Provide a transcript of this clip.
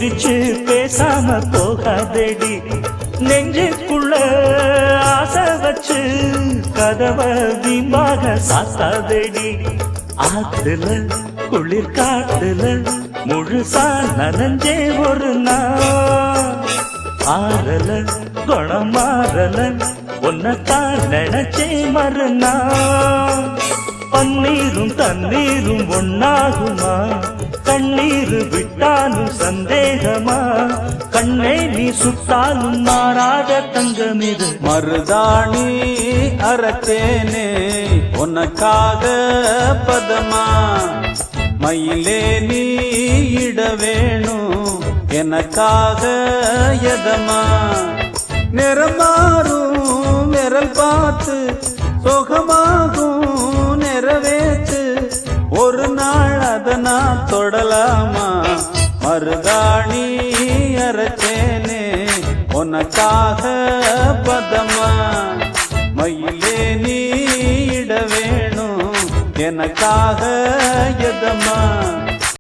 பிரிச்சு பேசாம போகாதேடி நெஞ்சுக்குள்ள ஆசை வச்சு கதவை வீம்பாக சாத்தாதேடி ஆத்துல குளிர் காத்துல முழுசா நனஞ்சே ஒரு நாள் ஆறல குணம் மாறல உன்னத்தான் நினைச்சே மறுநா பன்னீரும் தண்ணீரும் ஒன்னாகுமா கண்ணீர் விட்டாலும் சந்தேகமா கண்ணை நீ சுட்டாலும் மாறாத தங்கமிது மருதாணி அரைத்தேனே உனக்காக பதமா மயிலே நீ இட வேணும் எனக்காக எதமா நிறமாறும் விரல் பார்த்து சுகமாகும் நிறைவேற்று ஒரு நாள் அதனா தொடலாமா மருதாணி அரைச்சேனே உனக்காக பதமா மயிலே நீ இட வேணும் எனக்காக எதமா